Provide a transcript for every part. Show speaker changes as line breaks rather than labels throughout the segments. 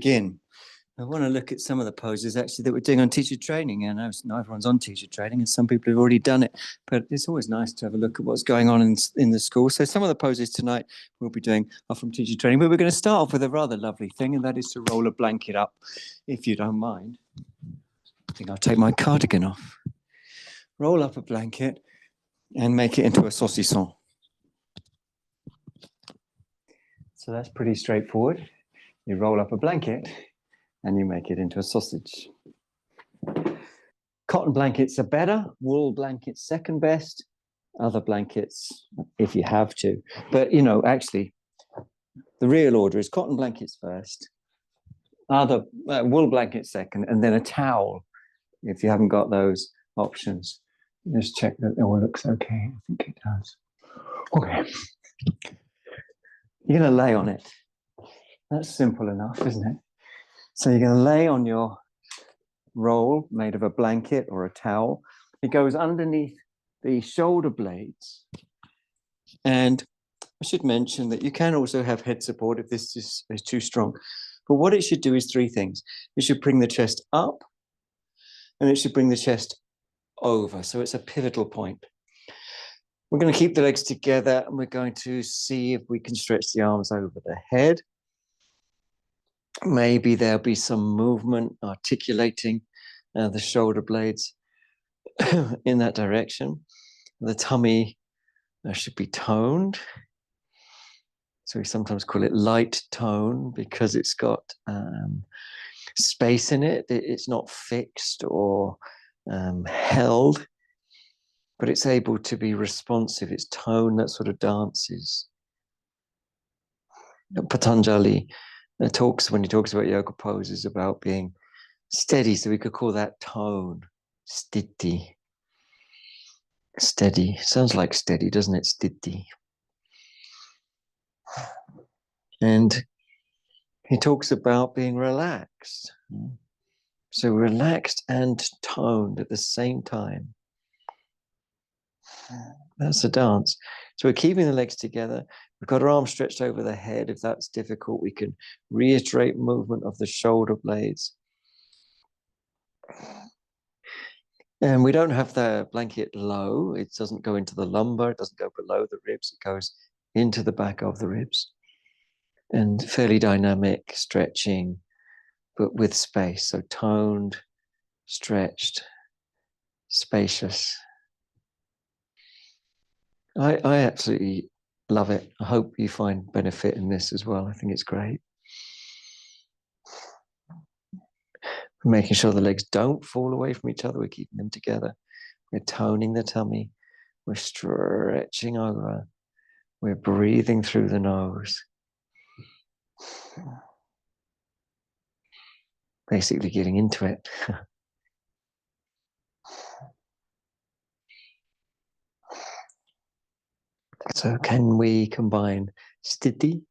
Begin. I want to look at some of the poses actually that we're doing on teacher training. And I know not everyone's on teacher training and some people have already done it, but it's always nice to have a look at what's going on in the school. So some of the poses tonight we'll be doing are from teacher training, but we're going to start off with a rather lovely thing, and that is to roll a blanket up, if you don't mind. I think I'll take my cardigan off. Roll up a blanket and make it into a saucisson. So that's pretty straightforward. You roll up a blanket and you make it into a sausage. Cotton blankets are better, wool blankets second best, other blankets if you have to. But, you know, actually, the real order is cotton blankets first, other wool blankets second, and then a towel if you haven't got those options. Just check that it all looks okay. I think it does. Okay. You're going to lay on it. That's simple enough, isn't it? So you're going to lay on your roll made of a blanket or a towel. It goes underneath the shoulder blades. And I should mention that you can also have head support if this is too strong. But what it should do is three things. It should bring the chest up and it should bring the chest over. So it's a pivotal point. We're going to keep the legs together and we're going to see if we can stretch the arms over the head. Maybe there'll be some movement articulating the shoulder blades in that direction. The tummy should be toned. So we sometimes call it light tone because it's got space in it. It's not fixed or held, but it's able to be responsive. It's tone that sort of dances. Patanjali when he talks about yoga poses, about being steady. So we could call that tone, sthiti. Steady. Sounds like steady, doesn't it? Sthiti. And he talks about being relaxed. So relaxed and toned at the same time. That's a dance. So we're keeping the legs together. We've got our arms stretched over the head. If that's difficult, we can reiterate movement of the shoulder blades. And we don't have the blanket low. It doesn't go into the lumbar. It doesn't go below the ribs. It goes into the back of the ribs. And fairly dynamic stretching, but with space. So toned, stretched, spacious. I absolutely love it. I hope you find benefit in this as well. I think it's great. We're making sure the legs don't fall away from each other. We're keeping them together. We're toning the tummy. We're stretching over. We're breathing through the nose. Basically getting into it. So can we combine steady,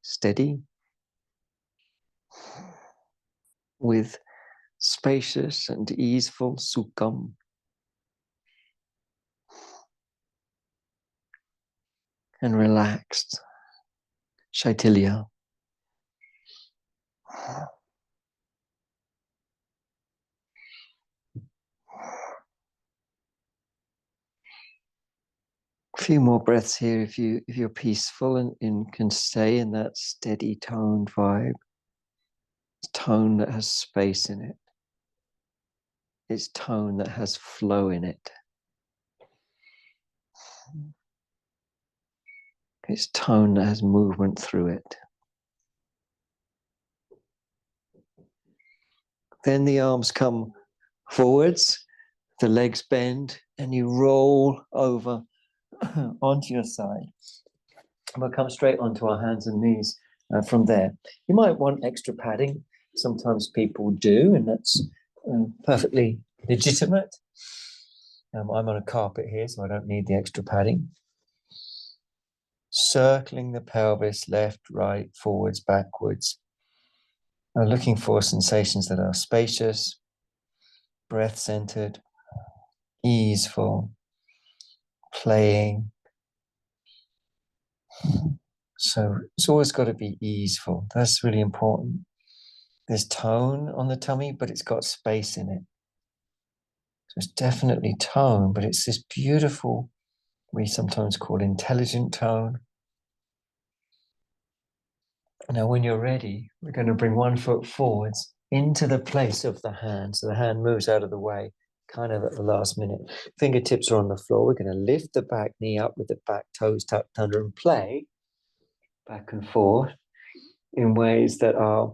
with spacious and easeful sukham? And relaxed, shaitilya. A few more breaths here if you're peaceful and can stay in that steady toned vibe. Tone that has space in it. It's tone that has flow in it. It's tone that has movement through it. Then the arms come forwards, the legs bend, and you roll over onto your side. And we'll come straight onto our hands and knees from there. You might want extra padding. Sometimes people do, and that's perfectly legitimate. I'm on a carpet here, so I don't need the extra padding. Circling the pelvis, left, right, forwards, backwards. Looking for sensations that are spacious, breath-centered, easeful, playing. So it's always got to be easeful. That's really important. there's tone on the tummy, but it's got space in it. So it's definitely tone, but it's this beautiful, we sometimes call intelligent tone. Now, when you're ready, we're going to bring one foot forwards into the place of the hand. So the hand moves out of the way, kind of at the last minute. Fingertips are on the floor. We're going to lift the back knee up with the back toes tucked under and play back and forth in ways that are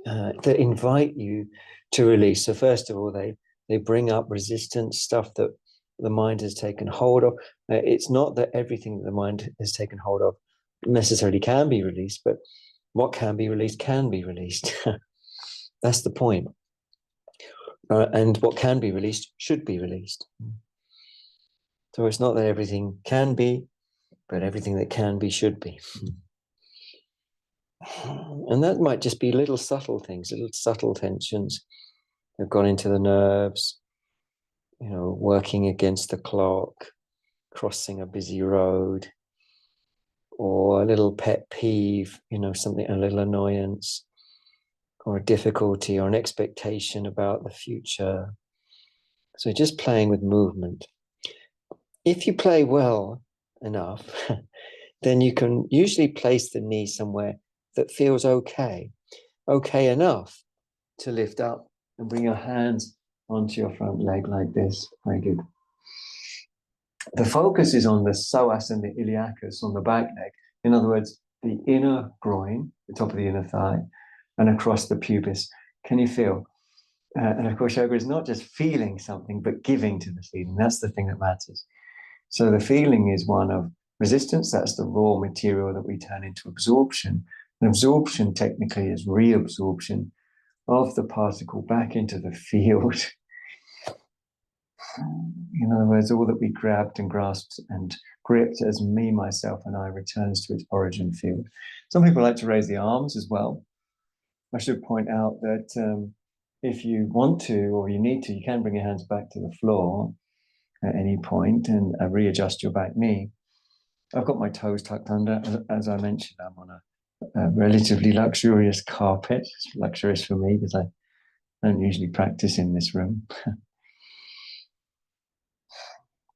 that invite you to release. So first of all, they bring up resistance, stuff that the mind has taken hold of. It's not that everything that the mind has taken hold of necessarily can be released, but what can be released can be released. That's the point. And what can be released should be released. So it's not that everything can be, but everything that can be should be. And that might just be little subtle things, little subtle tensions that have gone into the nerves, working against the clock, crossing a busy road, or a little pet peeve, something, a little annoyance, or a difficulty, or an expectation about the future. So just playing with movement. If you play well enough, then you can usually place the knee somewhere that feels okay enough to lift up and bring your hands onto your front leg like this. Very good. The focus is on the psoas and the iliacus on the back leg. In other words, the inner groin, the top of the inner thigh, and across the pubis. Can you feel? And of course, yoga is not just feeling something, but giving to the feeling. That's the thing that matters. So the feeling is one of resistance. That's the raw material that we turn into absorption. And absorption technically is reabsorption of the particle back into the field. In other words, all that we grabbed and grasped and gripped as me, myself, and I returns to its origin field. Some people like to raise the arms as well. I should point out that if you want to or you need to, you can bring your hands back to the floor at any point and readjust your back knee. I've got my toes tucked under. As I mentioned, I'm on a relatively luxurious carpet. It's luxurious for me because I don't usually practice in this room.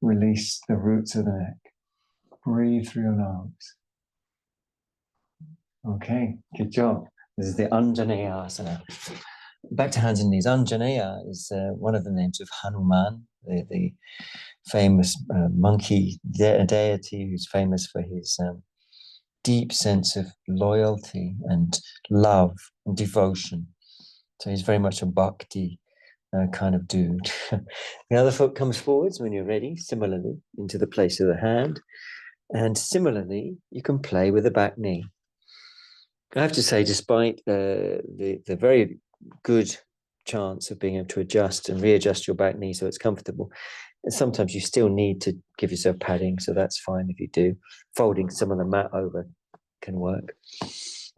Release the roots of the neck. Breathe through your nose. Okay, good job. This is the Anjaneya asana. Back to hands and knees. Anjaneya is one of the names of Hanuman, the famous monkey deity who's famous for his deep sense of loyalty and love and devotion. So he's very much a bhakti kind of dude. The other foot comes forwards when you're ready, similarly, into the place of the hand. And similarly, you can play with the back knee. I have to say, despite the very good chance of being able to adjust and readjust your back knee so it's comfortable, and sometimes you still need to give yourself padding, so that's fine if you do. Folding some of the mat over can work.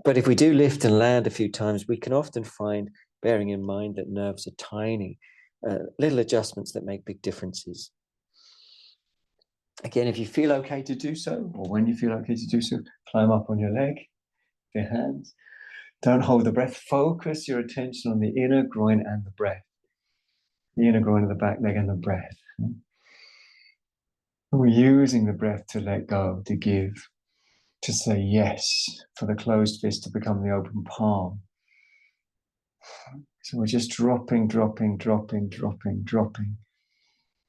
But if we do lift and land a few times, we can often find, bearing in mind that nerves are tiny, little adjustments that make big differences. Again, if you feel okay to do so, or when you feel okay to do so, climb up on your leg, your hands. Don't hold the breath. Focus your attention on the inner groin and the breath. The inner groin of the back leg and the breath. And we're using the breath to let go, to give, to say yes, for the closed fist to become the open palm. So we're just dropping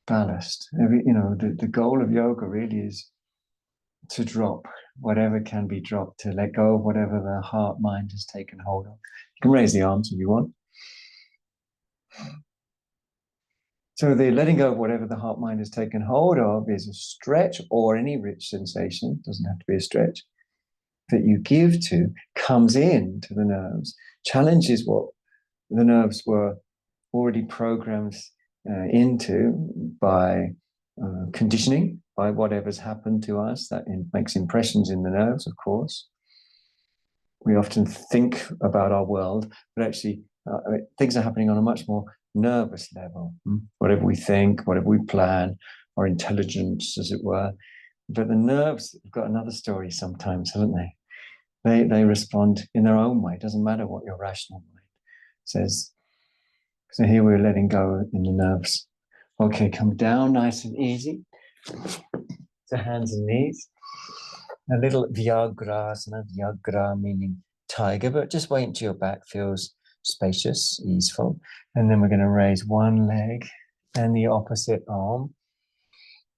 ballast. The goal of yoga really is to drop whatever can be dropped, to let go of whatever the heart mind has taken hold of. You can raise the arms if you want. So the letting go of whatever the heart mind has taken hold of is a stretch or any rich sensation, doesn't have to be a stretch, that you give to, comes in to the nerves, challenges what the nerves were already programmed into by conditioning, by whatever's happened to us. That makes impressions in the nerves, of course. We often think about our world, but actually things are happening on a much more nervous level. Whatever we think, whatever we plan, our intelligence, as it were. But the nerves have got another story sometimes, haven't they? They respond in their own way. It doesn't matter what your rational mind says, so here we're letting go in the nerves. Okay, come down nice and easy to hands and knees. A little Vyagrasana, Vyagra meaning tiger, but just wait until your back feels spacious, easeful. And then we're going to raise one leg and the opposite arm.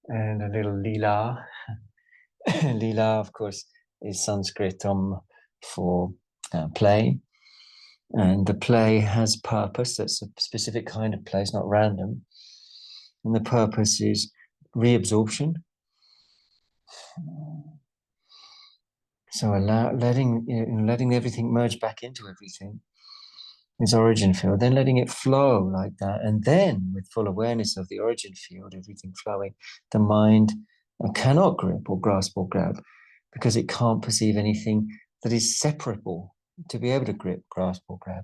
And a little lila. Lila, of course, is Sanskrit for play. And the play has purpose. That's a specific kind of play. It's not random. And the purpose is reabsorption. So letting everything merge back into everything is origin field. Then letting it flow like that. And then with full awareness of the origin field, everything flowing, the mind cannot grip or grasp or grab because it can't perceive anything that is separable to be able to grip, grasp, or grab.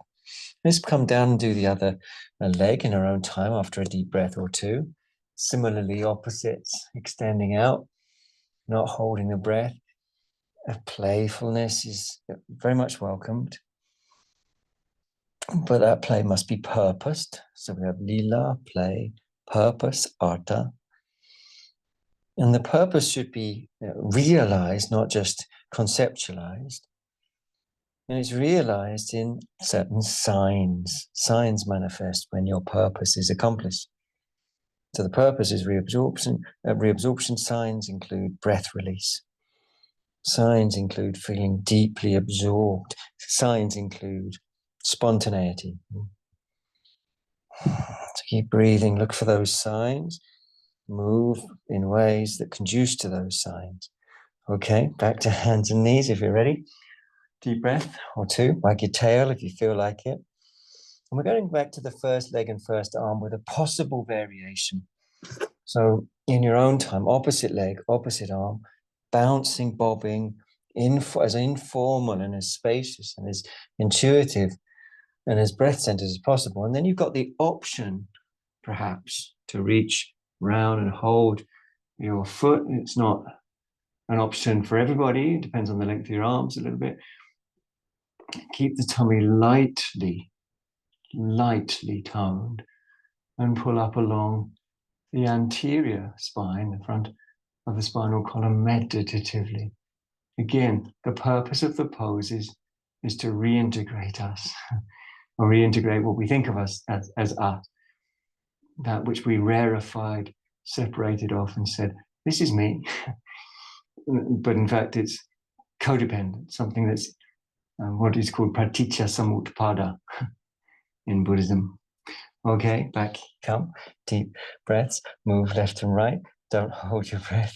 Let's come down and do the other leg in our own time after a deep breath or two. Similarly, opposites, extending out, not holding the breath. Playfulness is very much welcomed, but that play must be purposed. So we have lila, play, purpose, artha. And the purpose should be realized, not just conceptualized. And it's realized in certain signs. Signs manifest when your purpose is accomplished. So the purpose is reabsorption. Reabsorption signs include breath release. Signs include feeling deeply absorbed. Signs include spontaneity. So keep breathing, look for those signs, move in ways that conduce to those signs. Okay, back to hands and knees if you're ready. Deep breath or two, wag your tail if you feel like it. And we're going back to the first leg and first arm with a possible variation. So in your own time, opposite leg, opposite arm, bouncing, bobbing, as informal and as spacious and as intuitive and as breath-centered as possible. And then you've got the option, perhaps, to reach round and hold your foot. It's not an option for everybody. It depends on the length of your arms a little bit. Keep the tummy lightly toned and pull up along the anterior spine, the front of the spinal column meditatively. Again, the purpose of the pose is to reintegrate us, or reintegrate what we think of us as us, that which we rarefied, separated off and said, this is me. But in fact, it's codependent, something that's what is called praticca samutpada in Buddhism. Okay, back, come, deep breaths, move left and right, don't hold your breath.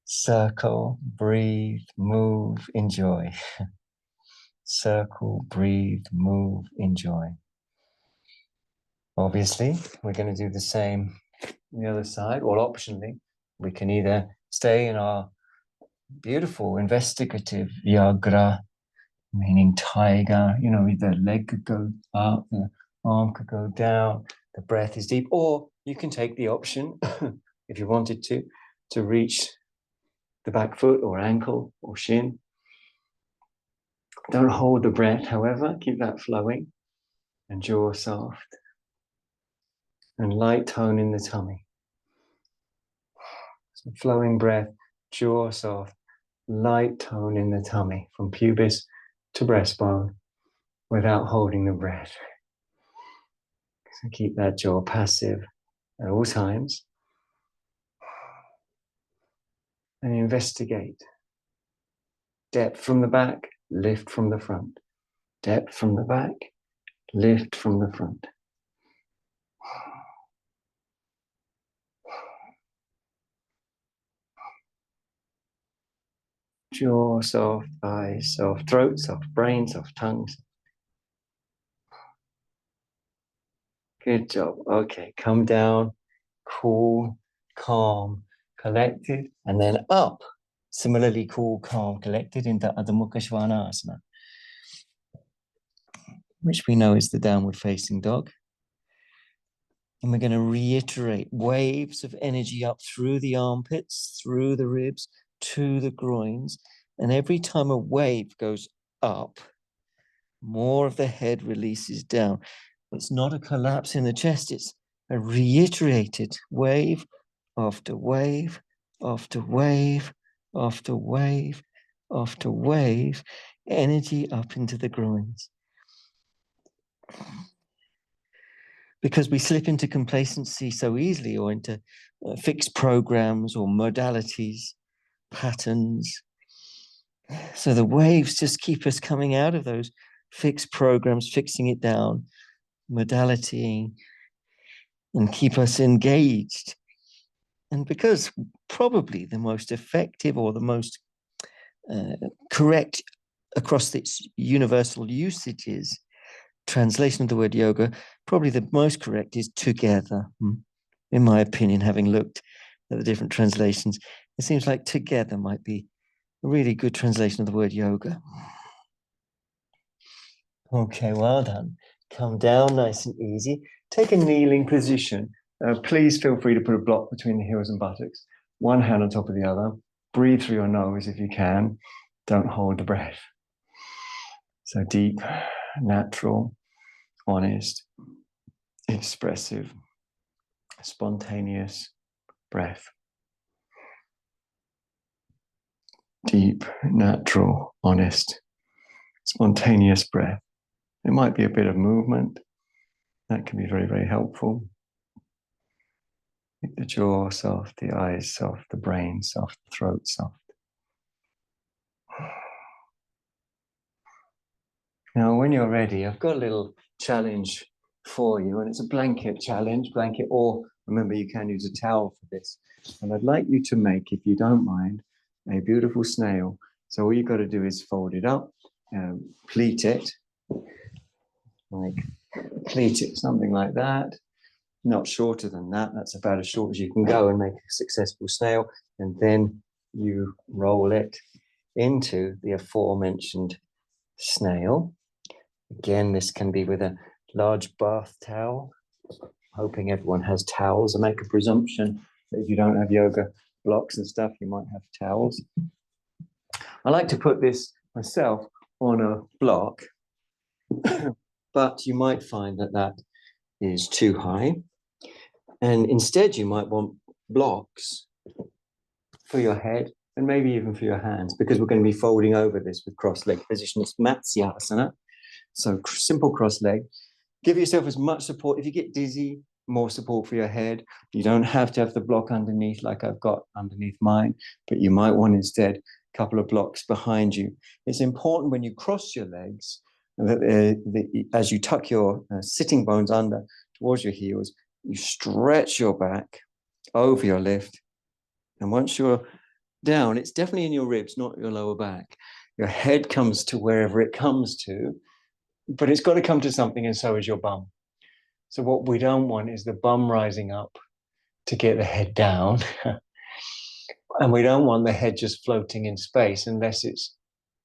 Circle, breathe, move, enjoy. Circle, breathe, move, enjoy. Obviously, we're going to do the same on the other side, or optionally, we can either stay in our beautiful investigative Vyagra, meaning tiger, the leg could go up, the arm could go down, the breath is deep, or you can take the option, if you wanted to reach the back foot or ankle or shin. Don't hold the breath, however, keep that flowing and jaw soft and light tone in the tummy. So flowing breath, jaw soft, light tone in the tummy from pubis to breastbone without holding the breath. So keep that jaw passive at all times and investigate. Depth from the back, lift from the front. Depth from the back, lift from the front. Jaw soft, eyes soft, throat soft, brain soft, tongue soft. Good job. Okay, come down, cool, calm, collected, and then up. Similarly, cool, calm, collected into Adho Mukha Svanasana, which we know is the downward facing dog. And we're going to reiterate waves of energy up through the armpits, through the ribs, to the groins. And every time a wave goes up, more of the head releases down. It's not a collapse in the chest, it's a reiterated wave after wave after wave after wave after wave, energy up into the groins. Because we slip into complacency so easily, or into fixed programs or modalities, patterns. So the waves just keep us coming out of those fixed programs, fixing it down, modality, and keep us engaged. And because probably the most effective or the most correct across its universal usages, translation of the word yoga, probably the most correct is together. In my opinion, having looked at the different translations, it seems like together might be a really good translation of the word yoga. Okay, well done. Come down nice and easy. Take a kneeling position. Please feel free to put a block between the heels and buttocks. One hand on top of the other. Breathe through your nose if you can. Don't hold the breath. So deep, natural, honest, expressive, spontaneous breath. Deep, natural, honest, spontaneous breath. There might be a bit of movement. That can be very, very helpful. Keep the jaw soft, the eyes soft, the brain soft, the throat soft. Now, when you're ready, I've got a little challenge for you, and it's a blanket challenge, or remember, you can use a towel for this. And I'd like you to make, if you don't mind, a beautiful snail. So all you've got to do is fold it up, pleat it, something like that. Not shorter than that. That's about as short as you can go, and make a successful snail. And then you roll it into the aforementioned snail. Again, this can be with a large bath towel. Hoping everyone has towels. I make a presumption that if you don't have yoga blocks and stuff, you might have towels. I like to put this myself on a block, but you might find that that is too high. And instead, you might want blocks for your head and maybe even for your hands, because we're going to be folding over this with cross-leg position. It's Matsyasana. So simple cross-leg. Give yourself as much support. If you get dizzy, more support for your head. You don't have to have the block underneath like I've got underneath mine, but you might want instead a couple of blocks behind you. It's important when you cross your legs that as you tuck your sitting bones under towards your heels, you stretch your back over your lift. And once you're down, it's definitely in your ribs, not your lower back. Your head comes to wherever it comes to, but it's got to come to something, and so is your bum. So what we don't want is the bum rising up to get the head down. And we don't want the head just floating in space unless it's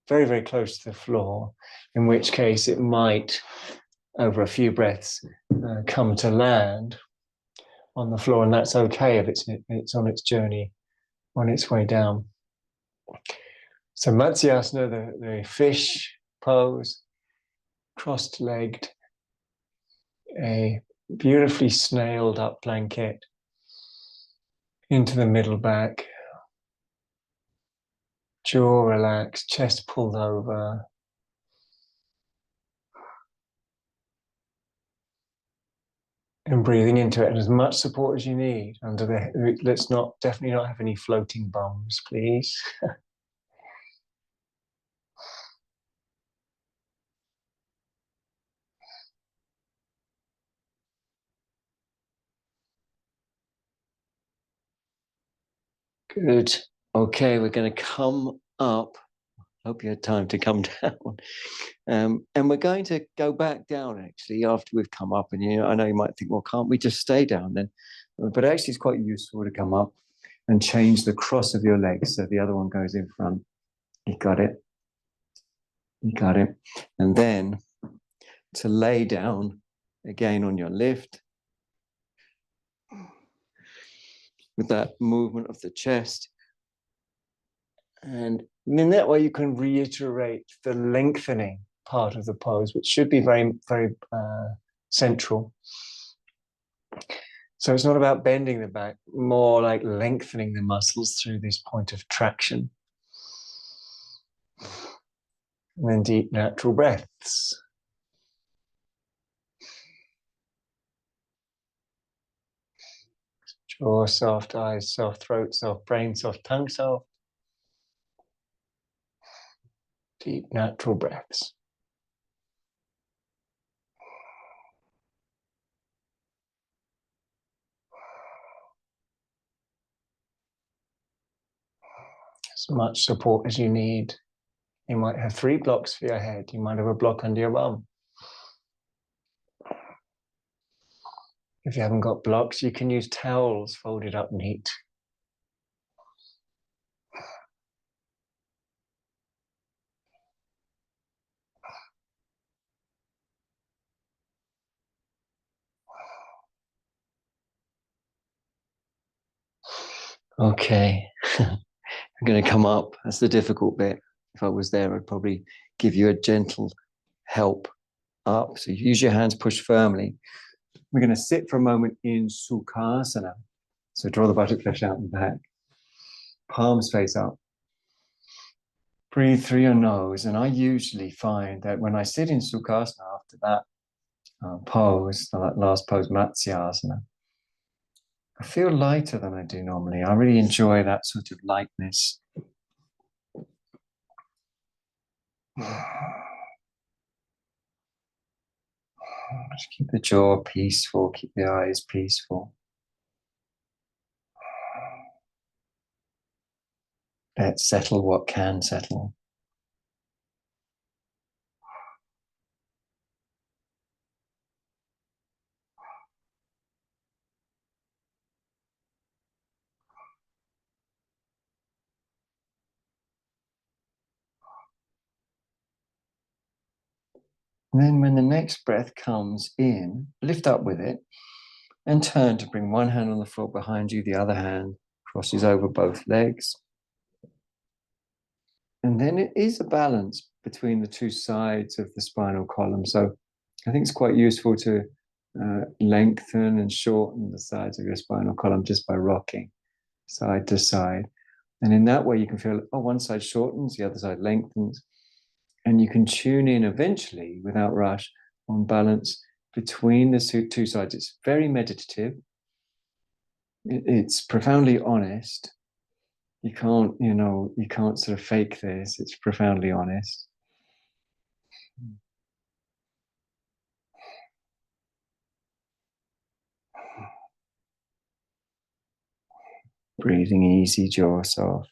very, very close to the floor, in which case it might, over a few breaths, come to land on the floor, and that's okay if it's on its journey, on its way down. So Matsyasana, the fish pose, crossed-legged, a beautifully snailed up blanket into the middle back, jaw relaxed, chest pulled over. And breathing into it, and as much support as you need under the, let's definitely not have any floating bums, please. Good. Okay, we're going to come up. Hope you had time to come down. And we're going to go back down actually after we've come up. And I know you might think, well, can't we just stay down then? But actually, it's quite useful to come up and change the cross of your legs so the other one goes in front. You got it. You got it. And then to lay down again on your lift with that movement of the chest. And in that way, you can reiterate the lengthening
part of the pose, which should be very, very central. So it's not about bending the back, more like lengthening the muscles through this point of traction. And then deep natural breaths. Jaw soft, eyes soft, throat soft, brain soft, tongue soft. Deep natural breaths. As much support as you need. You might have 3 blocks for your head. You might have a block under your bum. If you haven't got blocks, you can use towels folded up neat. Okay, I'm going to come up. That's the difficult bit. If I was there, I'd probably give you a gentle help up. So you use your hands, push firmly. We're going to sit for a moment in Sukhasana. So draw the buttock flesh out and back. Palms face up. Breathe through your nose. And I usually find that when I sit in Sukhasana after that pose, that last pose, Matsyasana, I feel lighter than I do normally. I really enjoy that sort of lightness. Just keep the jaw peaceful, keep the eyes peaceful. Let's settle what can settle. And then when the next breath comes in, lift up with it and turn to bring one hand on the floor behind you, the other hand crosses over both legs. And then it is a balance between the two sides of the spinal column. So I think it's quite useful to lengthen and shorten the sides of your spinal column just by rocking side to side. And in that way, you can feel, oh, one side shortens, the other side lengthens. And you can tune in eventually, without rush, on balance between the two sides. It's very meditative. It's profoundly honest. You can't sort of fake this. It's profoundly honest. Breathing easy, jaw soft.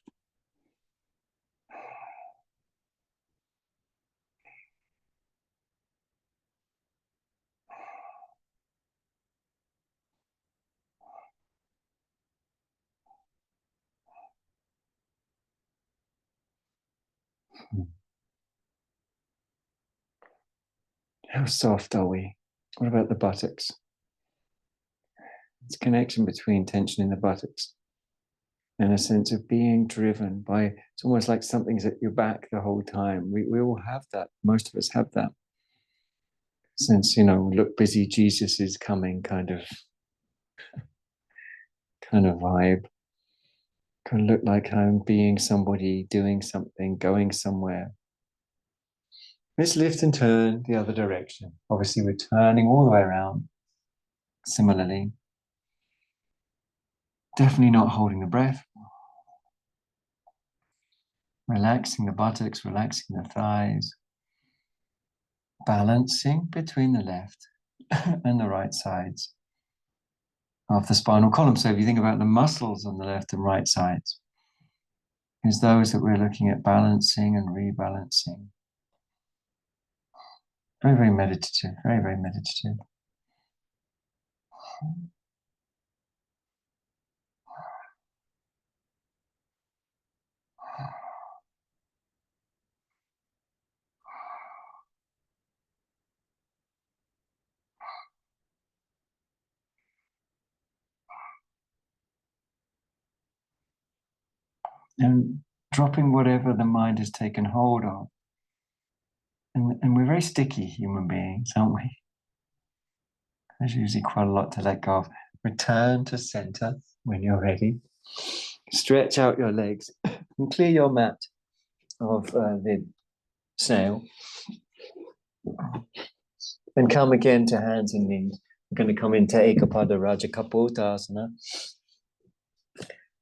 How soft are we? What about the buttocks? It's a connection between tension in the buttocks and a sense of being driven by, it's almost like something's at your back the whole time. We all have that. Most of us have that sense, look busy, Jesus is coming kind of vibe. Can look like I'm being somebody, doing something, going somewhere. Let's lift and turn the other direction. Obviously, we're turning all the way around. Similarly, definitely not holding the breath. Relaxing the buttocks, relaxing the thighs. Balancing between the left and the right sides of the spinal column. So if you think about the muscles on the left and right sides, it's those that we're looking at balancing and rebalancing. Very, very meditative, very, very meditative. And dropping whatever the mind has taken hold of. And we're very sticky human beings, aren't we? There's usually quite a lot to let go of. Return to center when you're ready. Stretch out your legs and clear your mat of the snail. And come again to hands and knees. We're going to come into Ekapada Rajakapotasana.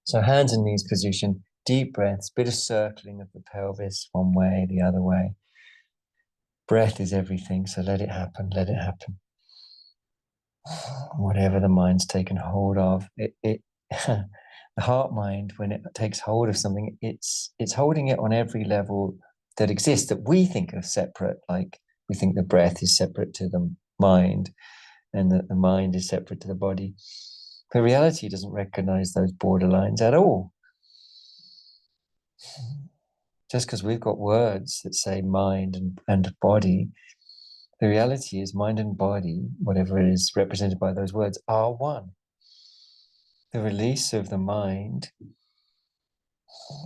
So hands and knees position, deep breaths, bit of circling of the pelvis one way, the other way. Breath is everything, so let it happen, let it happen. Whatever the mind's taken hold of, the heart mind, when it takes hold of something, it's holding it on every level that exists that we think of separate, like we think the breath is separate to the mind and that the mind is separate to the body. But reality doesn't recognize those borderlines at all. Just because we've got words that say mind and body, the reality is mind and body, whatever it is represented by those words, are one. The release of the mind,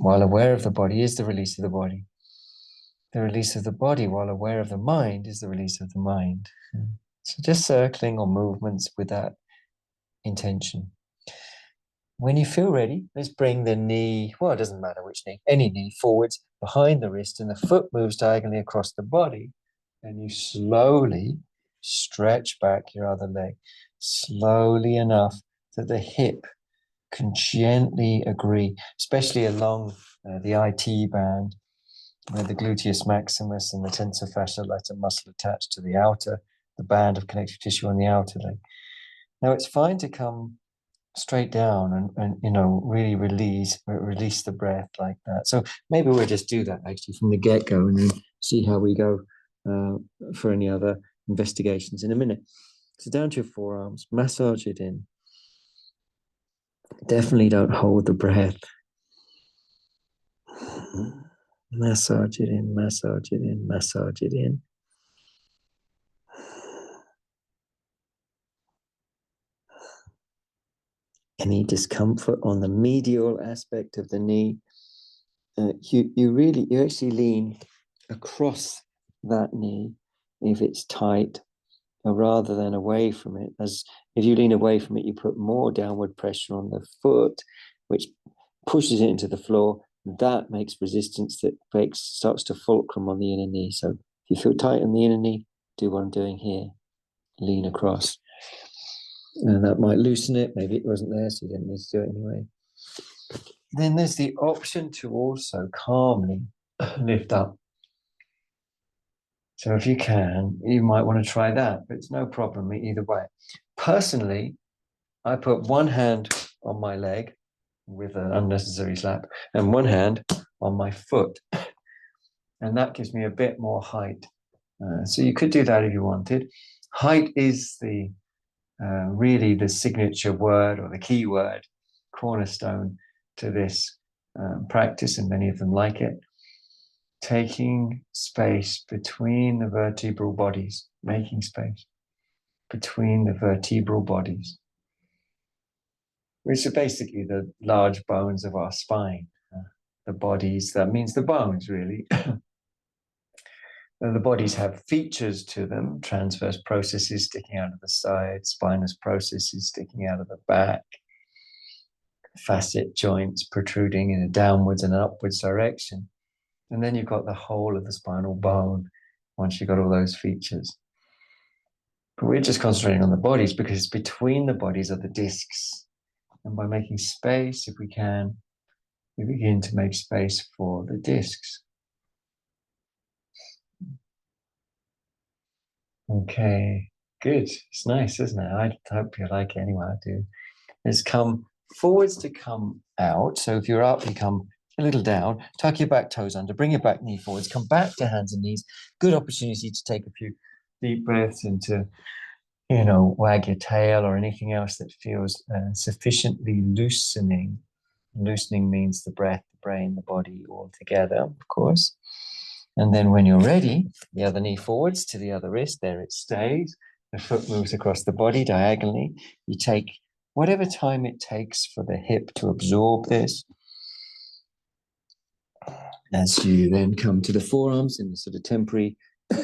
while aware of the body, is the release of the body. The release of the body, while aware of the mind, is the release of the mind. So just circling or movements with that intention. When you feel ready, let's bring the knee, well, it doesn't matter which knee, any knee forwards behind the wrist, and the foot moves diagonally across the body. And you slowly stretch back your other leg, slowly enough that the hip can gently agree, especially along the IT band, where the gluteus maximus and the tensor fasciae lata muscle attached to the band of connective tissue on the outer leg. Now it's fine to come straight down and really release the breath like that. So maybe we'll just do that actually from the get-go and then see how we go for any other investigations in a minute. So down to your forearms, massage it in. Definitely don't hold the breath. Massage it in, massage it in, massage it in. Any discomfort on the medial aspect of the knee, you actually lean across that knee if it's tight, rather than away from it. As if you lean away from it, you put more downward pressure on the foot, which pushes it into the floor. That makes resistance that starts to fulcrum on the inner knee. So if you feel tight on the inner knee, do what I'm doing here. Lean across. And that might loosen it. Maybe it wasn't there, so you didn't need to do it anyway. Then there's the option to also calmly lift up. So if you can, you might want to try that, but it's no problem either way. Personally, I put one hand on my leg with an unnecessary slap and one hand on my foot. And that gives me a bit more height. So you could do that if you wanted. Height is really the signature word or the key word, cornerstone to this practice, and many of them like it. Taking space between the vertebral bodies, making space between the vertebral bodies, which are basically the large bones of our spine. The bodies, that means the bones, really. The bodies have features to them, transverse processes sticking out of the side, spinous processes sticking out of the back, facet joints protruding in a downwards and an upwards direction. And then you've got the whole of the spinal bone once you've got all those features. But we're just concentrating on the bodies because between the bodies are the discs. And by making space, if we can, we begin to make space for the discs. Okay, good. It's nice, isn't it? I hope you like it anyway. I do. Let's come forwards to come out. So if you're up, you come a little down, tuck your back toes under, bring your back knee forwards, come back to hands and knees. Good opportunity to take a few deep breaths and to, wag your tail or anything else that feels sufficiently loosening. Loosening means the breath, the brain, the body all together, of course. And then when you're ready, the other knee forwards to the other wrist, there it stays. The foot moves across the body diagonally. You take whatever time it takes for the hip to absorb this. As you then come to the forearms in a sort of temporary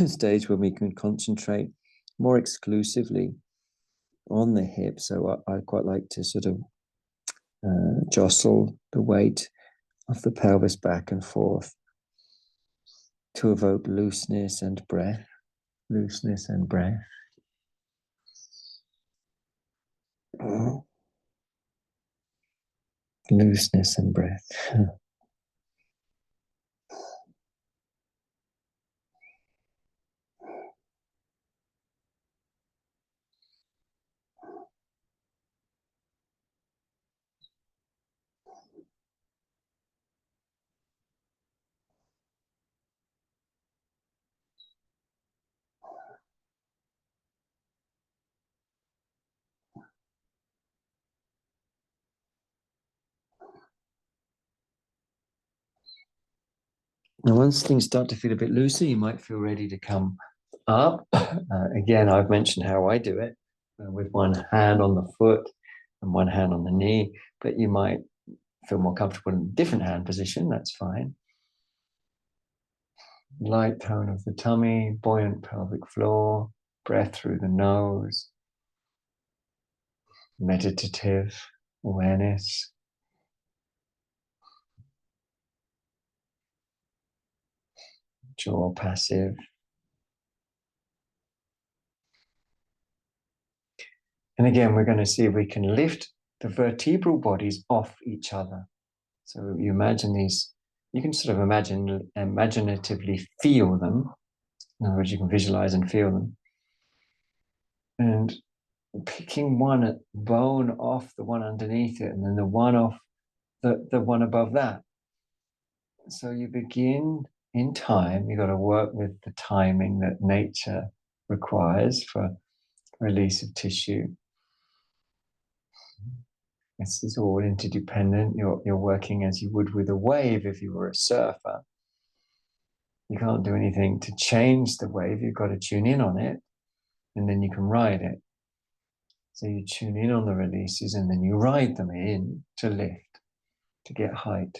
stage when we can concentrate more exclusively on the hip. So I quite like to sort of jostle the weight of the pelvis back and forth to evoke looseness and breath, looseness and breath. Looseness and breath. Now, once things start to feel a bit looser, you might feel ready to come up. Again, I've mentioned how I do it with one hand on the foot and one hand on the knee, but you might feel more comfortable in a different hand position. That's fine. Light tone of the tummy, buoyant pelvic floor, breath through the nose, meditative awareness. Jaw passive. And again, we're going to see if we can lift the vertebral bodies off each other. So you imagine these, you can sort of imaginatively feel them. In other words, you can visualize and feel them. And picking one bone off the one underneath it, and then the one off the one above that. So you begin in time, you've got to work with the timing that nature requires for release of tissue. This is all interdependent. You're working as you would with a wave if you were a surfer. You can't do anything to change the wave. You've got to tune in on it, and then you can ride it. So you tune in on the releases, and then you ride them in to lift, to get height,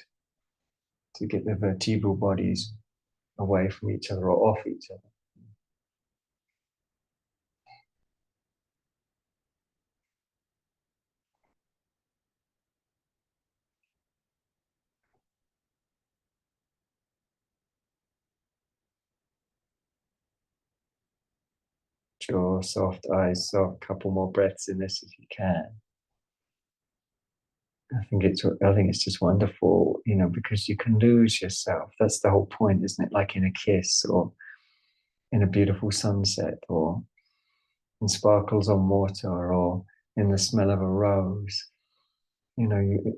to get the vertebral bodies away from each other or off each other. Jaw soft, eyes soft, couple more breaths in this if you can. I think it's just wonderful, because you can lose yourself. That's the whole point, isn't it? Like in a kiss or in a beautiful sunset or in sparkles on water or in the smell of a rose. You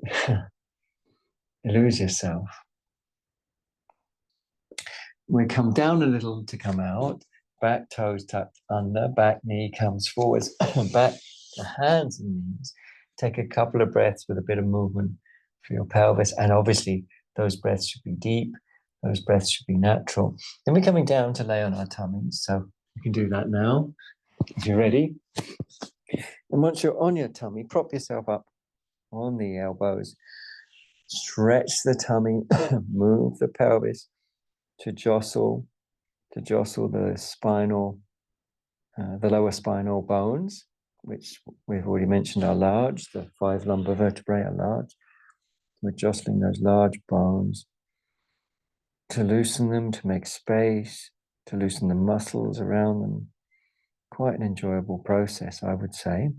lose yourself. We come down a little to come out. Back toes tucked under, back knee comes forwards, back the hands and knees. Take a couple of breaths with a bit of movement for your pelvis. And obviously, those breaths should be deep. Those breaths should be natural. Then we're coming down to lay on our tummies. So you can do that now if you're ready. And once you're on your tummy, prop yourself up on the elbows. Stretch the tummy, move the pelvis to jostle the spinal, the lower spinal bones, which we've already mentioned are large. The 5 lumbar vertebrae are large. We're jostling those large bones to loosen them, to make space, to loosen the muscles around them. Quite an enjoyable process, I would say.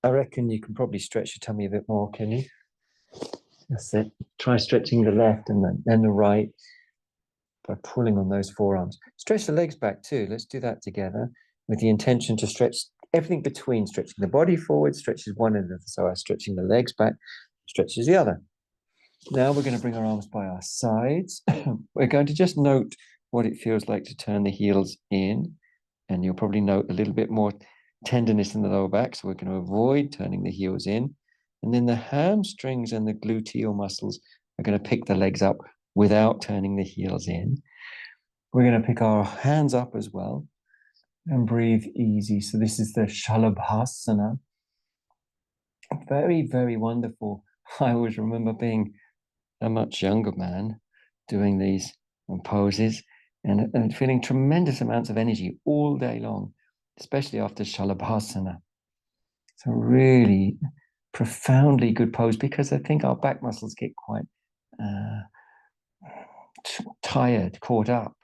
I reckon you can probably stretch your tummy a bit more, can you? That's it. Try stretching the left and then the right by pulling on those forearms. Stretch the legs back too. Let's do that together with the intention to stretch everything between. Stretching the body forward, stretches one end of the thigh, stretching the legs back, stretches the other. Now we're going to bring our arms by our sides. We're going to just note what it feels like to turn the heels in, and you'll probably note a little bit more tenderness in the lower back, so we're going to avoid turning the heels in. And then the hamstrings and the gluteal muscles are going to pick the legs up without turning the heels in. We're going to pick our hands up as well and breathe easy. So this is the Shalabhasana. Very, very wonderful. I always remember being a much younger man doing these poses, and feeling tremendous amounts of energy all day long, especially after Shalabhasana. So really profoundly good pose, because I think our back muscles get quite tired, caught up.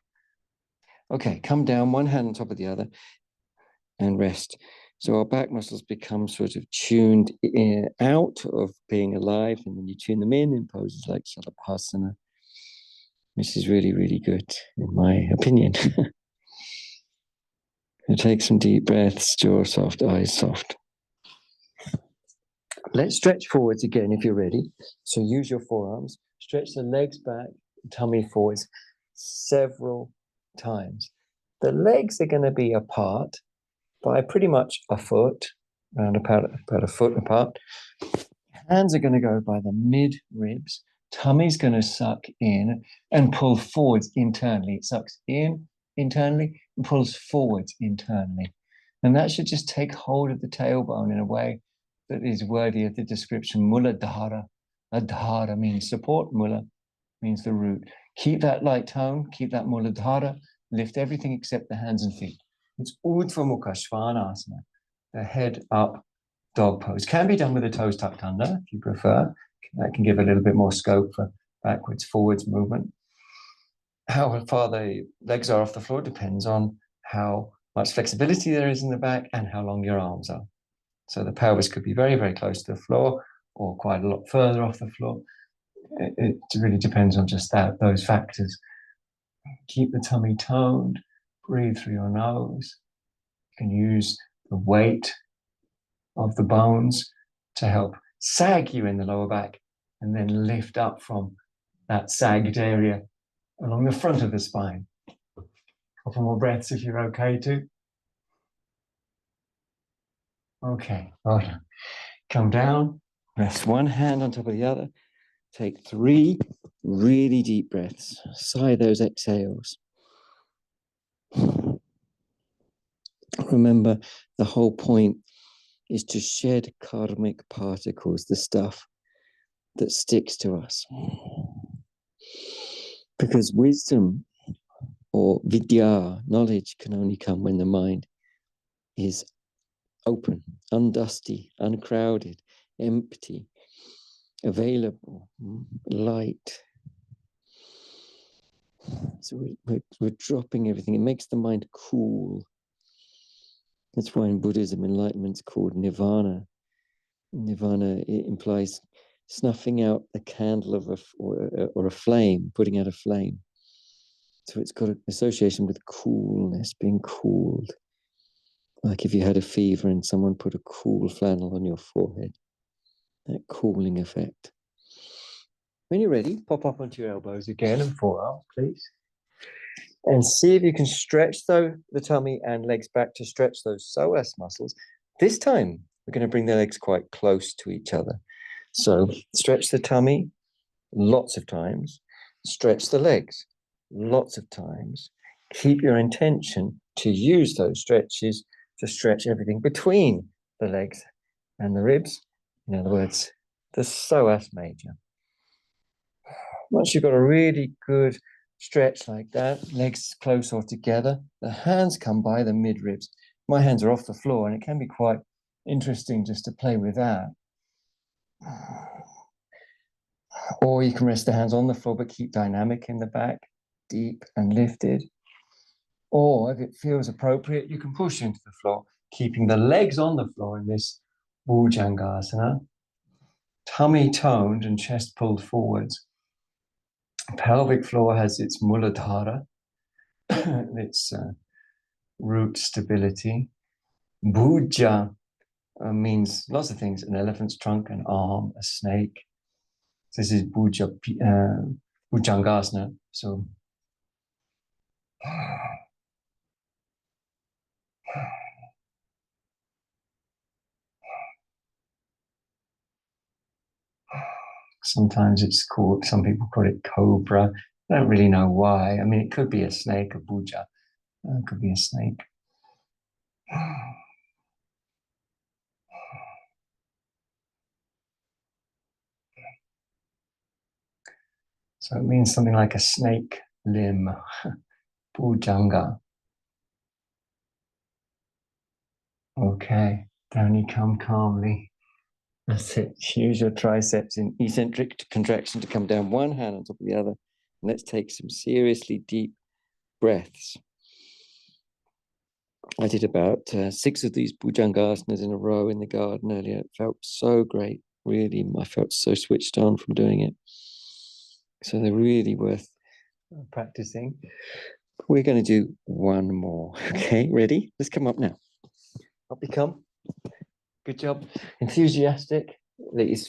Okay, come down, one hand on top of the other, and rest. So our back muscles become sort of tuned out of being alive, and then you tune them in poses like Shalabhasana, which is really, really good, in my opinion. And take some deep breaths, jaw soft, eyes soft. Let's stretch forwards again if you're ready. So use your forearms, stretch the legs back, tummy forwards several times. The legs are going to be apart by pretty much a foot, around about a foot apart. Hands are going to go by the mid ribs. Tummy's going to suck in and pull forwards internally. It sucks in internally and pulls forwards internally. And that should just take hold of the tailbone in a way that is worthy of the description. Muladhara. Adhara means support. Mula means the root. Keep that light tone. Keep that muladhara. Lift everything except the hands and feet. It's Urdhva Mukha Svanasana. The head up dog pose. Can be done with the toes tucked under if you prefer. That can give a little bit more scope for backwards, forwards movement. How far the legs are off the floor depends on how much flexibility there is in the back and how long your arms are. So the pelvis could be very, very close to the floor or quite a lot further off the floor. It really depends on just those factors. Keep the tummy toned. Breathe through your nose. You can use the weight of the bones to help sag you in the lower back and then lift up from that sagged area along the front of the spine. A couple more breaths if you're okay to. Okay, well done. Come down, rest one hand on top of the other. Take 3 really deep breaths. Sigh those exhales. Remember, the whole point is to shed karmic particles, the stuff that sticks to us. Because wisdom or vidya, knowledge, can only come when the mind is open, undusty, uncrowded, empty, available, light. So we're dropping everything. It makes the mind cool. That's why in Buddhism, enlightenment's called nirvana. Nirvana, it implies snuffing out the candle of or a flame, putting out a flame. So it's got an association with coolness, being cooled. Like if you had a fever and someone put a cool flannel on your forehead, that cooling effect. When you're ready, pop up onto your elbows again and forearms, please. And see if you can stretch the tummy and legs back to stretch those psoas muscles. This time, we're going to bring the legs quite close to each other. So stretch the tummy lots of times. Stretch the legs lots of times. Keep your intention to use those stretches to stretch everything between the legs and the ribs. In other words, the psoas major. Once you've got a really good stretch like that, legs close or together, the hands come by the mid ribs. My hands are off the floor, and it can be quite interesting just to play with that. Or you can rest the hands on the floor, but keep dynamic in the back, deep and lifted. Or if it feels appropriate, you can push into the floor, keeping the legs on the floor in this Bhujangasana. Tummy toned and chest pulled forwards. Pelvic floor has its muladhara, its root stability. Bhuja means lots of things: an elephant's trunk, an arm, a snake. This is Bhujangasana. So sometimes it's called, some people call it cobra. I don't really know why. I mean, it could be a snake, a bhuja. It could be a snake. So it means something like a snake limb.
Bhujanga. Okay, down you come calmly. That's it. Use your triceps in eccentric contraction to come down one hand on top of the other. And let's take some seriously deep breaths. I did about 6 of these Bhujangasanas in a row in the garden earlier. It felt so great. Really, I felt so switched on from doing it. So they're really worth practicing. We're going to do one more. Okay, ready? Let's come up now. Up you come. Good job. Enthusiastic.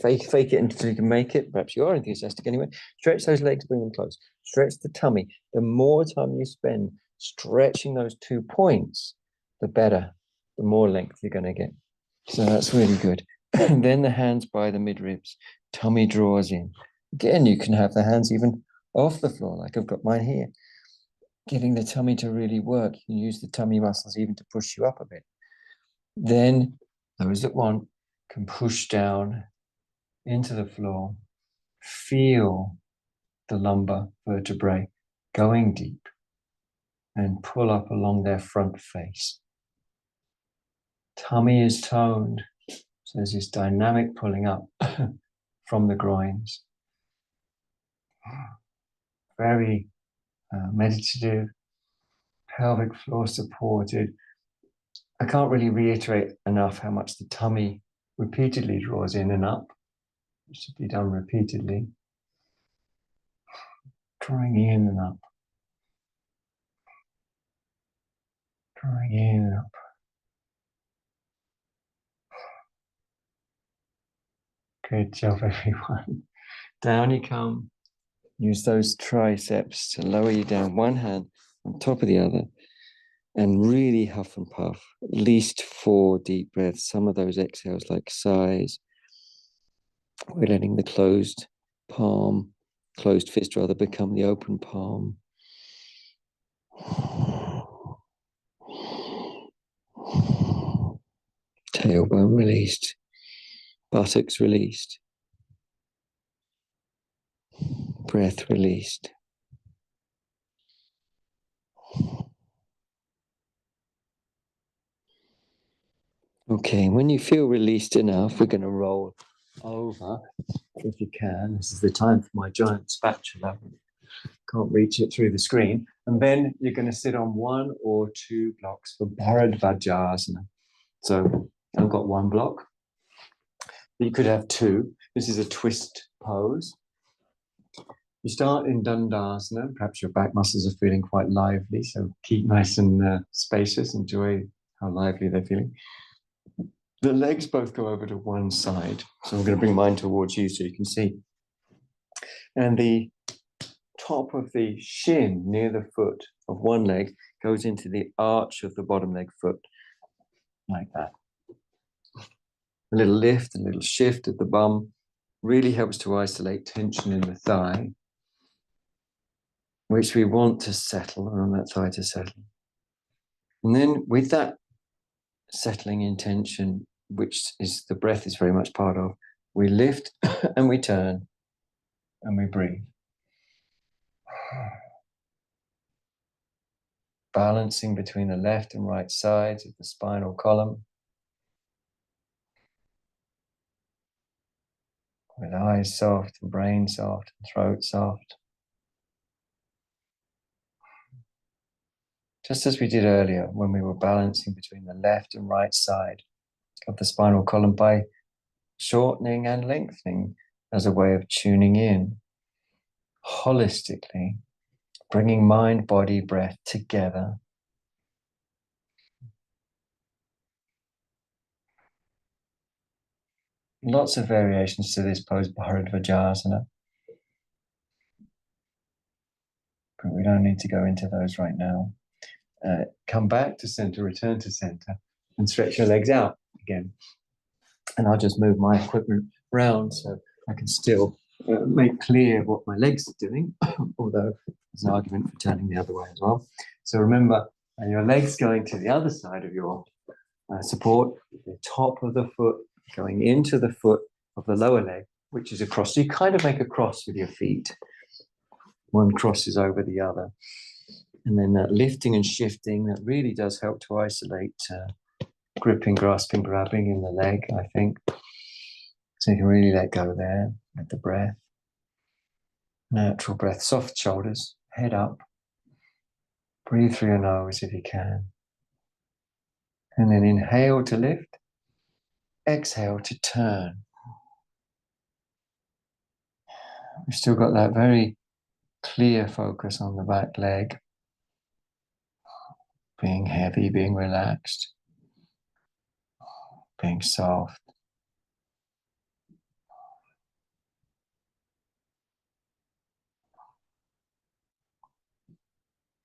Fake it until you can make it. Perhaps you are enthusiastic anyway. Stretch those legs, bring them close. Stretch the tummy. The more time you spend stretching those 2 points, the better, the more length you're going to get. So that's really good. And then the hands by the midribs. Tummy draws in. Again, you can have the hands even off the floor, like I've got mine here. Getting the tummy to really work. You can use the tummy muscles even to push you up a bit. Then those that want can push down into the floor, feel the lumbar vertebrae going deep, and pull up along their front face. Tummy is toned, so there's this dynamic pulling up from the groins. Very meditative, pelvic floor supported. I can't really reiterate enough how much the tummy repeatedly draws in and up. It should be done repeatedly. Drawing in and up. Drawing in and up. Good job, everyone. Down you come. Use those triceps to lower you down, one hand on top of the other, and really huff and puff. At least 4 deep breaths. Some of those exhales like sighs. We're letting the closed fist rather, become the open palm. Tailbone released. Buttocks released. Breath released. Okay, when you feel released enough, we're going to roll over if you can. This is the time for my giant spatula. Can't reach it through the screen. And then you're going to sit on 1 or 2 blocks for Vajrasati. So I've got 1 block. You could have 2. This is a twist pose. You start in Dandasana. Perhaps your back muscles are feeling quite lively, so keep nice and spacious. Enjoy how lively they're feeling. The legs both go over to one side. So I'm going to bring mine towards you so you can see. And the top of the shin near the foot of one leg goes into the arch of the bottom leg foot, like that. A little lift, a little shift at the bum really helps to isolate tension in the thigh, which we want to settle, and on that thigh to settle. And then with that settling intention, which is the breath is very much part of, we lift and we turn and we breathe. Balancing between the left and right sides of the spinal column. With eyes soft and brain soft and throat soft. Just as we did earlier when we were balancing between the left and right side of the spinal column by shortening and lengthening as a way of tuning in holistically, bringing mind, body, breath together. Lots of variations to this pose, Vajrasati. But we don't need to go into those right now. Come back to center, return to center, and stretch your legs out again. And I'll just move my equipment around so I can still make clear what my legs are doing, although there's an argument for turning the other way as well. So remember, your legs going to the other side of your support, the top of the foot going into the foot of the lower leg, which is a cross. So you kind of make a cross with your feet. One crosses over the other.
And then that lifting and shifting, that really does help to isolate gripping, grasping, grabbing in the leg, I think. So you can really let go there with the breath. Natural breath, soft shoulders, head up. Breathe through your nose if you can. And then inhale to lift. Exhale to turn. We've still got that very clear focus on the back leg. Being heavy, being relaxed. Being soft.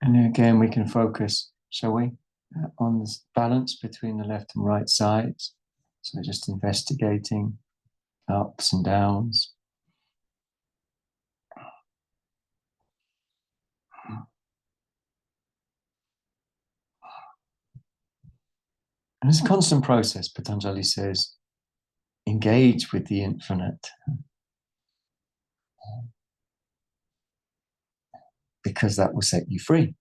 And again, we can focus, shall we, on this balance between the left and right sides. So just investigating ups and downs. And it's a constant process, Patanjali says. Engage with the infinite. Because that will set you free.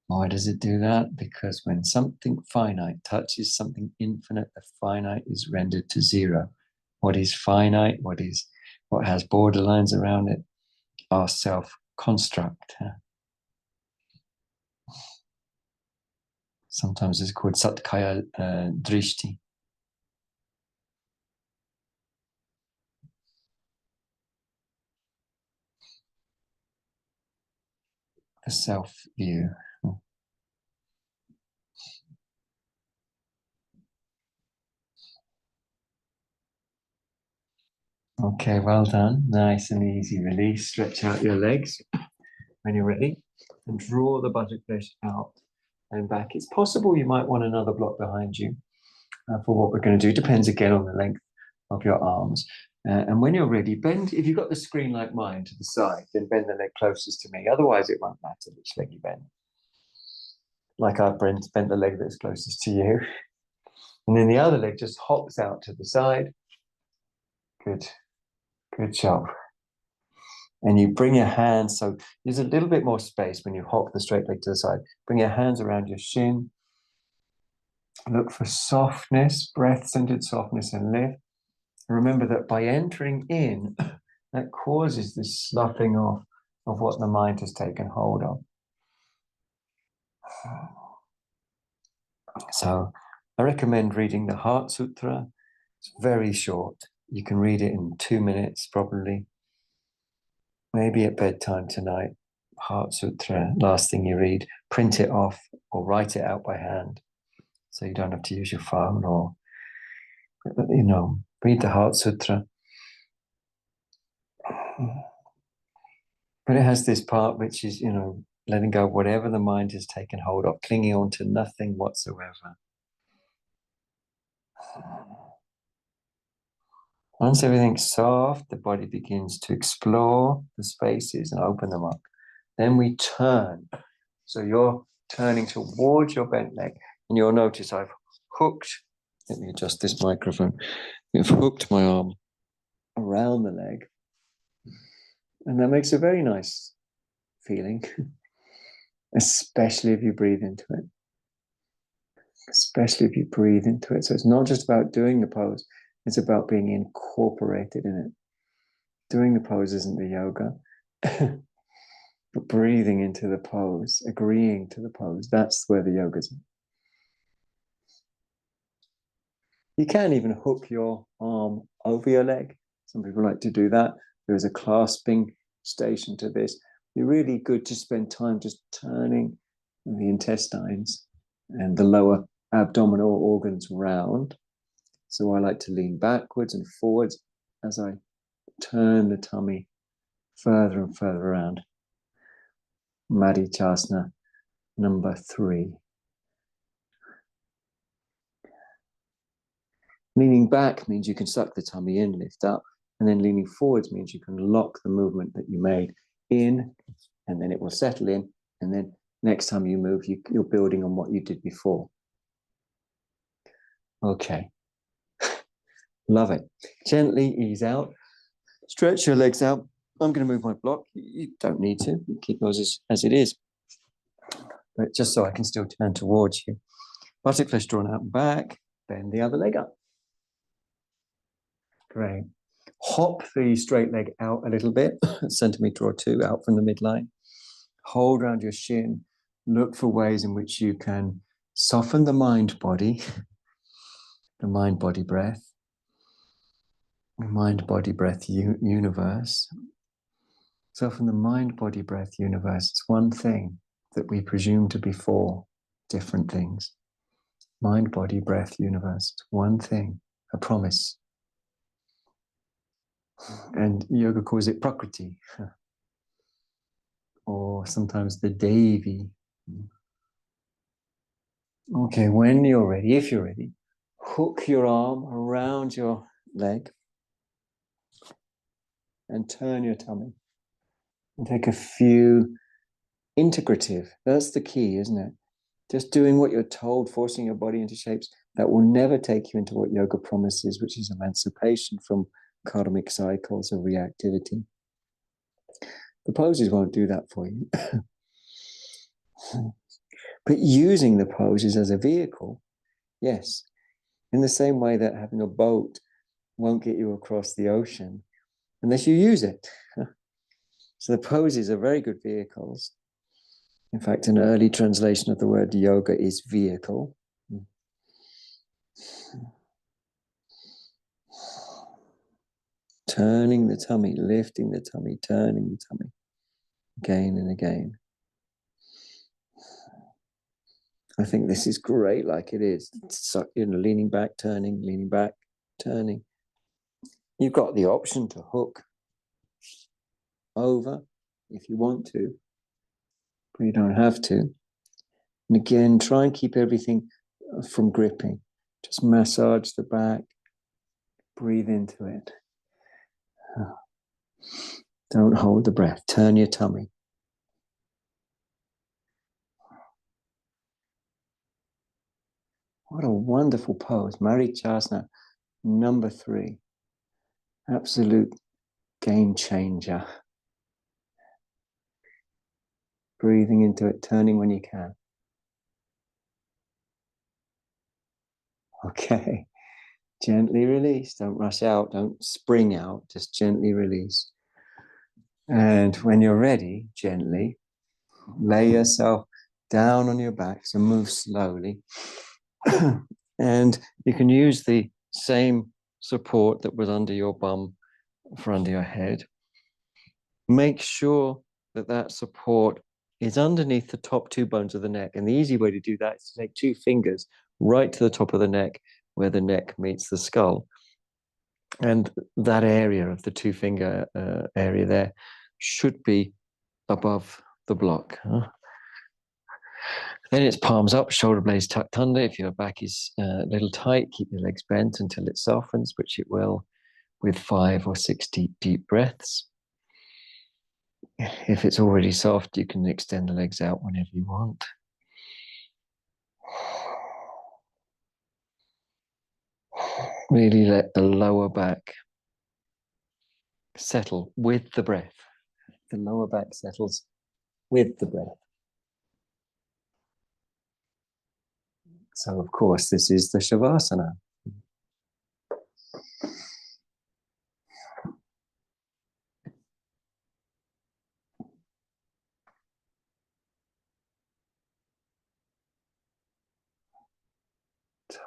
Why does it do that? Because when something finite touches something infinite, the finite is rendered to zero. What is finite? What has borderlines around it? Our self-construct. Sometimes it's called satkaya drishti. The self-view. Okay, well done. Nice and easy release. Stretch out your legs when you're ready and draw the buttock flesh out and back. It's possible you might want another block behind you for what we're going to do. Depends again on the length of your arms. And when you're ready, bend, if you've got the screen like mine to the side, then bend the leg closest to me. Otherwise, it won't matter which leg you bend. Like I've bent the leg that's closest to you. And then the other leg just hops out to the side. Good. Good job. And you bring your hands, so there's a little bit more space when you hop the straight leg to the side. Bring your hands around your shin. Look for softness, breath-centered softness and lift. Remember that by entering in, that causes this sloughing off of what the mind has taken hold of. So I recommend reading the Heart Sutra. It's very short. You can read it in 2 minutes, probably. Maybe at bedtime tonight. Heart Sutra, last thing you read. Print it off or write it out by hand. So you don't have to use your phone or, read the Heart Sutra. But it has this part which is, letting go of whatever the mind has taken hold of, clinging on to nothing whatsoever. Once everything's soft, the body begins to explore the spaces and open them up. Then we turn. So you're turning towards your bent leg, and you'll notice I've hooked, let me adjust this microphone, I've hooked my arm around the leg. And that makes a very nice feeling, especially if you breathe into it. Especially if you breathe into it. So it's not just about doing the pose, it's about being incorporated in it. Doing the pose isn't the yoga, but breathing into the pose, agreeing to the pose, that's where the yoga's in. You can even hook your arm over your leg. Some people like to do that. There is a clasping station to this. You're really good to spend time just turning the intestines and the lower abdominal organs round. So I like to lean backwards and forwards as I turn the tummy further and further around. Madhyasana number 3. Leaning back means you can suck the tummy in, lift up, and then leaning forwards means you can lock the movement that you made in, and then it will settle in, and then next time you move, you're building on what you did before. Okay. Love it. Gently ease out. Stretch your legs out. I'm going to move my block. You don't need to. You keep yours as it is. But just so I can still turn towards you. Buttock flesh drawn out and back. Bend the other leg up. Great. Hop the straight leg out a little bit, a centimetre or two out from the midline. Hold around your shin. Look for ways in which you can soften the mind-body, the mind-body breath, the mind-body breath universe. Soften the mind-body breath universe. It's one thing that we presume to be four different things. Mind-body breath universe. It's one thing, a promise. And yoga calls it Prakriti, or sometimes the Devi. Okay, when you're ready, if you're ready, hook your arm around your leg and turn your tummy. And take a few integrative. That's the key, isn't it? Just doing what you're told, forcing your body into shapes that will never take you into what yoga promises, which is emancipation from karmic cycles of reactivity. The poses won't do that for you. But using the poses as a vehicle, yes, in the same way that having a boat won't get you across the ocean unless you use it. So the poses are very good vehicles. In fact, an early translation of the word yoga is vehicle. Turning the tummy, lifting the tummy, turning the tummy, again and again. I think this is great like it is. So, leaning back, turning, leaning back, turning. You've got the option to hook over if you want to, but you don't have to. And again, try and keep everything from gripping. Just massage the back, breathe into it. Don't hold the breath. Turn your tummy. What a wonderful pose. Marichasana, number 3. Absolute game changer. Breathing into it, turning when you can. Okay. Gently release. Don't rush out. Don't spring out. Just gently release. And when you're ready, gently lay yourself down on your back. So move slowly. And you can use the same support that was under your bum for under your head. Make sure that that support is underneath the top 2 bones of the neck. And the easy way to do that is to take 2 fingers right to the top of the neck where the neck meets the skull. And that area of the 2-finger area there should be above the block. Then it's palms up, shoulder blades tucked under. If your back is a little tight, keep your legs bent until it softens, which it will with 5 or 6 deep breaths. If it's already soft, you can extend the legs out whenever you want. Really let the lower back settle with the breath. The lower back settles with the breath. So, of course, this is the Shavasana.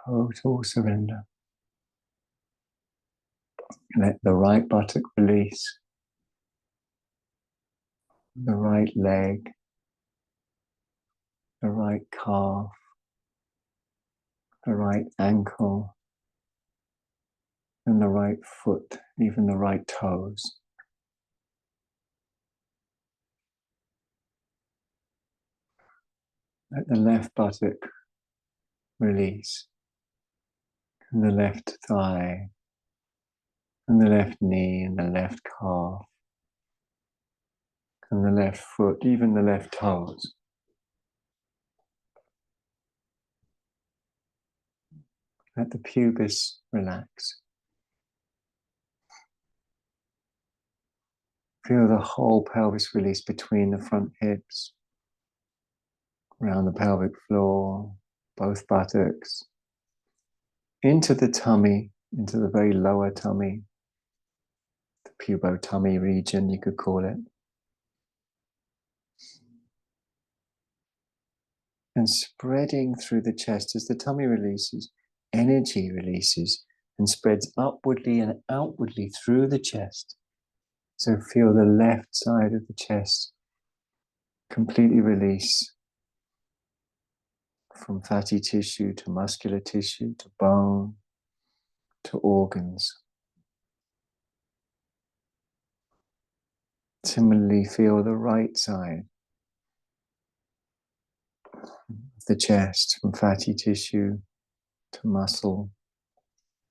Total surrender. Let the right buttock release, the right leg, the right calf, the right ankle, and the right foot, even the right toes. Let the left buttock release, and the left thigh, and the left knee, and the left calf, and the left foot, even the left toes. Let the pubis relax.
Feel the whole pelvis release between the front hips, around the pelvic floor, both buttocks, into the tummy, into the very lower tummy, the pubo-tummy region, you could call it. And spreading through the chest as the tummy releases, energy releases and spreads upwardly and outwardly through the chest. So feel the left side of the chest completely release from fatty tissue to muscular tissue to bone to organs. Similarly, feel the right side of the chest from fatty tissue to muscle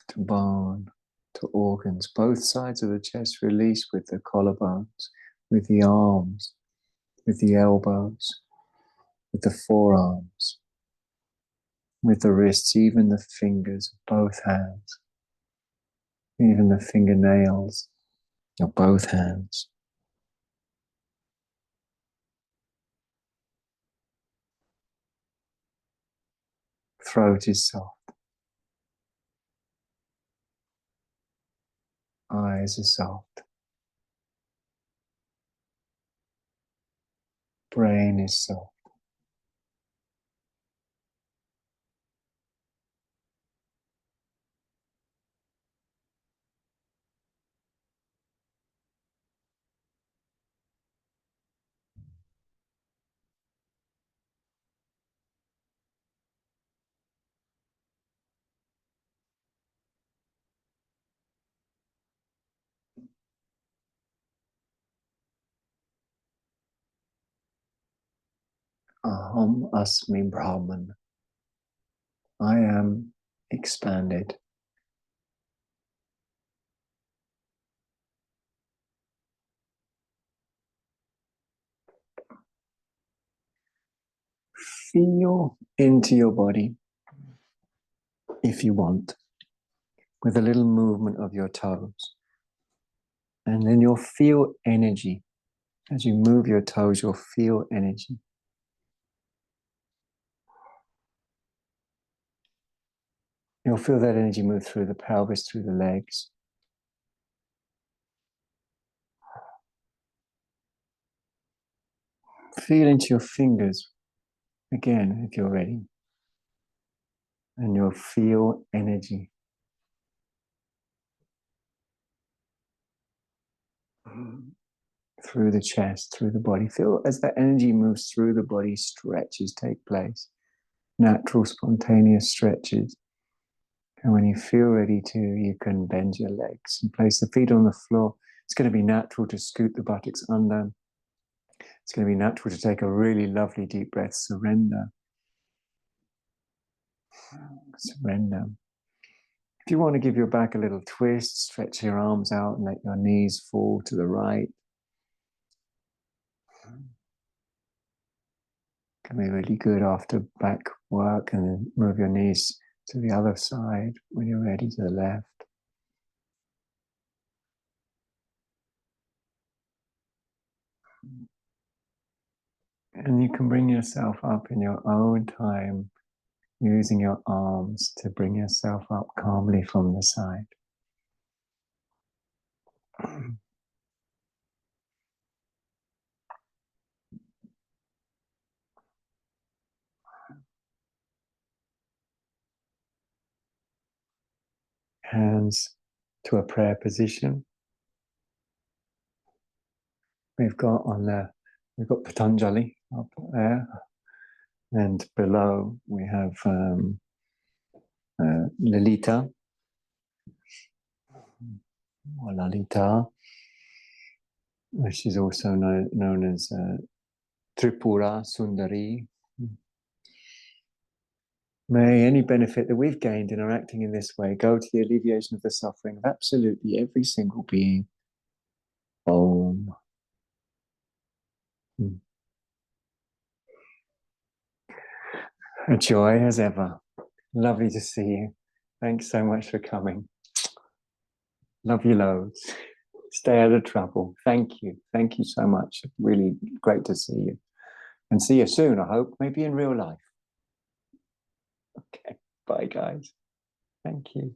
to bone to organs. Both sides of the chest release with the collarbones, with the arms, with the elbows, with the forearms, with the wrists, even the fingers of both hands, even the fingernails of both hands. Throat is soft. Eyes are soft. Brain is soft. Aham asmi Brahman. I am expanded. Feel into your body, if you want, with a little movement of your toes. And then you'll feel energy. As you move your toes, you'll feel energy. You'll feel that energy move through the pelvis, through the legs. Feel into your fingers, again, if you're ready. And you'll feel energy. Through the chest, through the body. Feel as that energy moves through the body, stretches take place. Natural, spontaneous stretches. And when you feel ready to, you can bend your legs and place the feet on the floor. It's going to be natural to scoot the buttocks under. It's going to be natural to take a really lovely deep breath. Surrender. Surrender. If you want to give your back a little twist, stretch your arms out and let your knees fall to the right. Can be really good after back work, and then move your knees to the other side when you're ready, to the left. And you can bring yourself up in your own time, using your arms to bring yourself up calmly from the side. Hands to a prayer position. We've got Patanjali up there, and below we have Lalita, or Lalita, which is also known as Tripura Sundari. May any benefit that we've gained in our acting in this way go to the alleviation of the suffering of absolutely every single being. Om. A joy as ever. Lovely to see you. Thanks so much for coming. Love you loads. Stay out of trouble. Thank you. Thank you so much. Really great to see you. And see you soon, I hope, maybe in real life. Okay. Bye, guys. Thank you.